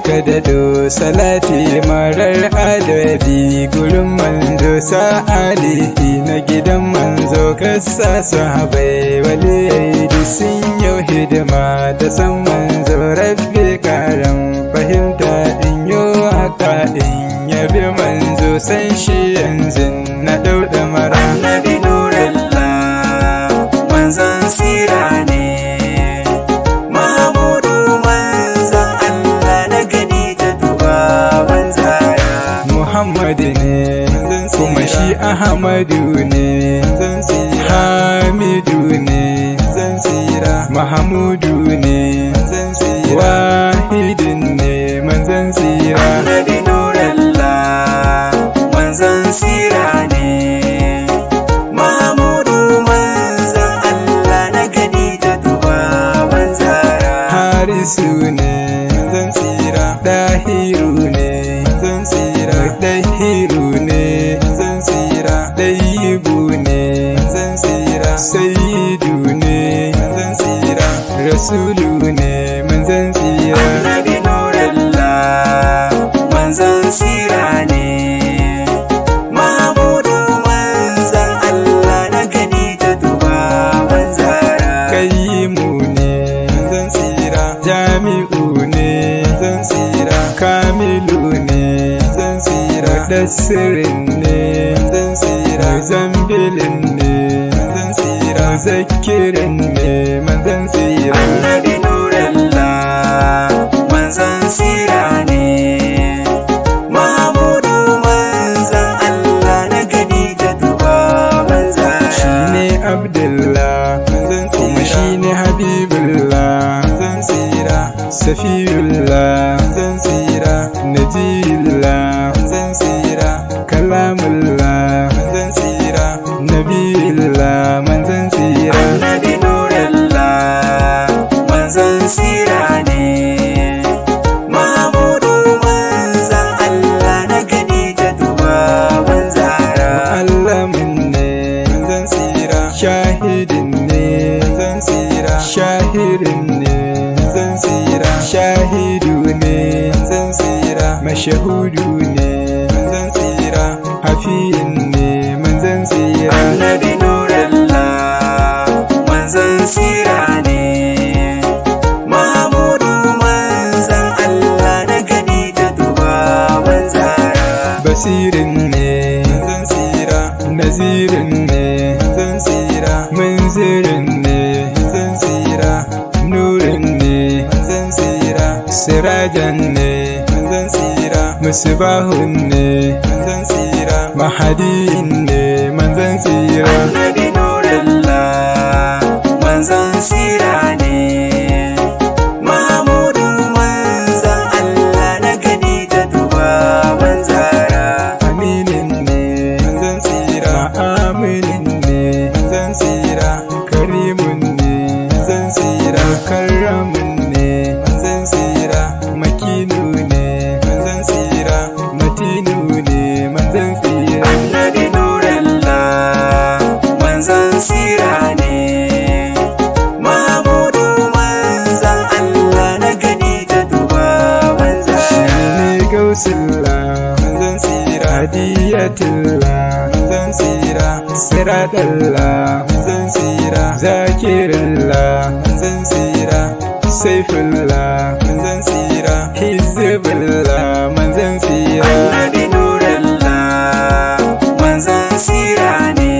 ka dado salati marar adadi gurin manzo sa alihi na gidan manzo kasa sahabai waliyai da sun yau hidima da san manzo rabbi karam fahimta in yo haka in yabi manzo san shi yanzu na dauda mara. Annabi nurullah manzon sira ne, Mahamudu manzon Allah na gani da duba wanzara. Muhammadu ne kuma shi Ahmadu ne, Hamidu ne, Mahamudu ne, Wahidin ne manzon sira. Annabi nurullah manzon sira ne, Mahamudu manzon Allah na gani da duba wanzara. Harisu ne manzon sira, Dahiru ne manzon sira, Dahiru ne manzon sira, Dayibu ne manzon sira, Sayyidu ne manzon sira, Rasulu ne manzon sira. Annabi nurullah manzon sira ne, Mahamudu manzon Allah na gani da duba wanzara. Qayyimu ne manzon sira, Jami'u ne manzon sira, Kamilu ne manzon sira, Dasirin ne manzon sira, Zambilin ne manzon sira, Zakirin ne manzon sira. Annabi nurullah manzon sira ne, Mahamudu manzon Allah na gani da duba wanzara. Shine Abdullah manzon kuma shine Habibullah manzon sira, Safiyullah manzon sira, Najiyullah manzon sira, Kalamullah manzon sira, Nabiyullah manzon sira. Annabi nurullah manzon sira ne, Mahamudu manzon Allah na gani da duba wanzara. Allamin ne manzon sira, Shahidin ne manzon sira, Shahirin ne manzon sira, Shahidu ne manzon sira, Mashahudu ne manzon sira, Hafiyin ne manzon sira. Annabi nurullah manzon sira ne, Mahamudu manzon Allah na gani da duba wanzara. Basirin ne manzon sira, Nazirin ne manzon sira, Munzirin ne manzon sira, Nurin ne manzon sira, Sirajan ne manzon sira, Musbahun ne manzon sira, Mahadiyin ne manzon sira. Annabi nurullah manzon sira ne, Mahamudu manzon Allah na gani da duba wanzara. Aminin ne manzon sira, Aminin ne manzon sira, Karimun ne manzon sira, Karramun ne manzon sira, Makinu ne manzon sira, Matinu ne manzon sira. Annabi nurullah manzon sira ne, Mahamudu manzon Allah na gani da duba wanzara. Shine Gausullah manzon sira, Hadiyatullah manzon sira, Siradallah manzon sira, Zakirullah manzon sira, Saifullah manzon sira, Hizbullah manzon sira. Annabi nurullah manzon sira ne,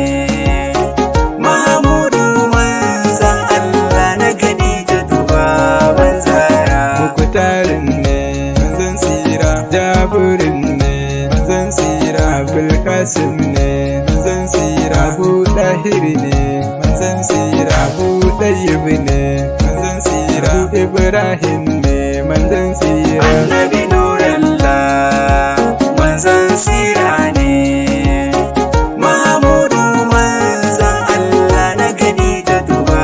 Mahamudu manzon Allah na gani da duba wanzara. Mukutarin ne manzon sira, Jabirin ne manzon sira, Abulkasim ne manzon sira, Abu Dahir ne manzon sira, Abu Dayyib ne manzon sira, Abu Ibrahim ne manzon sira. Annabi nurullah manzon sira ne, Mahamudu manzon Allah na gani da duba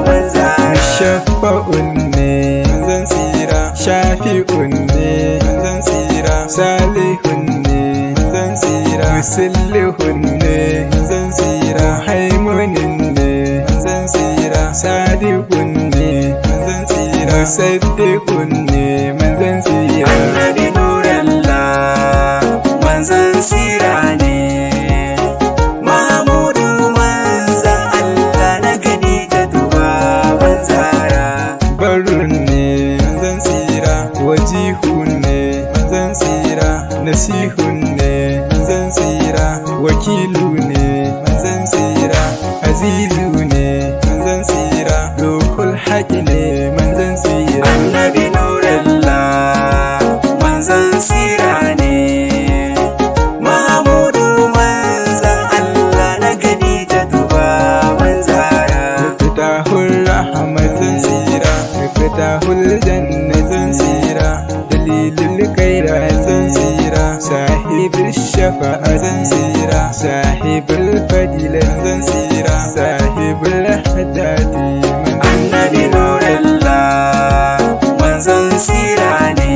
wanzara. Shafa'un ne manzon sira, Shafi'un ne manzon sira, Salihun ne manzon sira, Musillihun ne manzon sira, Haimunin ne manzon sira, Sadiqun ne manzon sira, musaddiqun ne manzon tsira annabi nurallah manzon tsira ne Mahamudu manzon Allah na Khadijatu baban Zahra barun ne manzon tsira wajihun ne manzon tsira nasihun ne manzon tsira wakilu ne manzon tsira azizu ne manzon tsira lokul haƙi ne manzon tsira annabi nurallah manzon tsira ne Mahamudu manzon Allah na Khadijatu baban Zahra miftahul rahmatin tsira miftahul jannatin tsira dalilul khairatin tsira sahibul shafa'atin tsira sahibul fadilatin tsira sahibul hadati annabi nurallah manzon tsira ne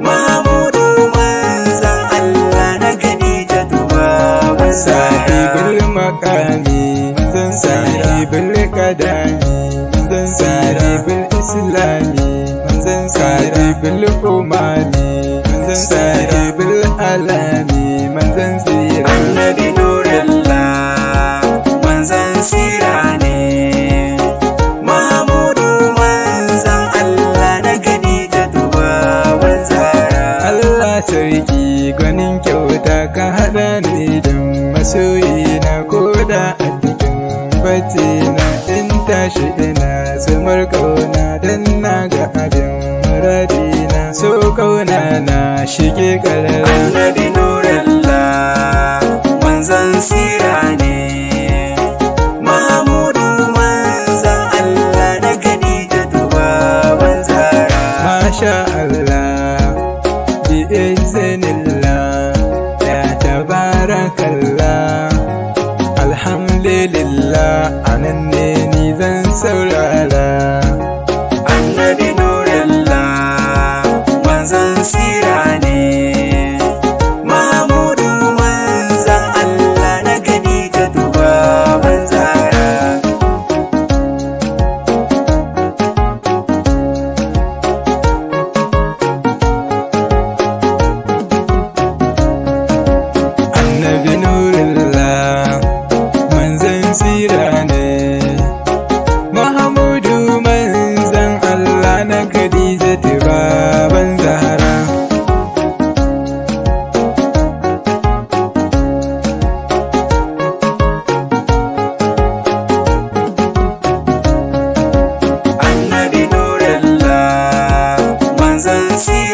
Mahamudu manzon Allah na Khadijatu baban Zahra sahibul maqami manzon sahibul qadami manzon sahibul islami manzon sahibul umami manzon sahibul alami manzon tsira annabi nurallah manzon tsira ne Mahamudu manzon Allah na Khadijatu baban Zahra Allah sarki gwanin kyauta ka haɗa ni da masoyi na koda a cikin bacci na in tashi ina samar kauna dan na ga abin muradi na so kauna na shige karara annabi nurallah manzon tsira ne Mahamudu manzon Allah na Khadijatu baban Zahra masha Allah bi iznillah ya tabarakallah alhamdulillah anan ne ni zan saurara annabi nurallah manzon tsira ne Mahamudu manzon Allah na Khadijatu baban Zahra annabi nurullah manzon tsira ne Mahamudu manzon Allah na Khadijatu baban Zahra annabi nurallah manzon tsira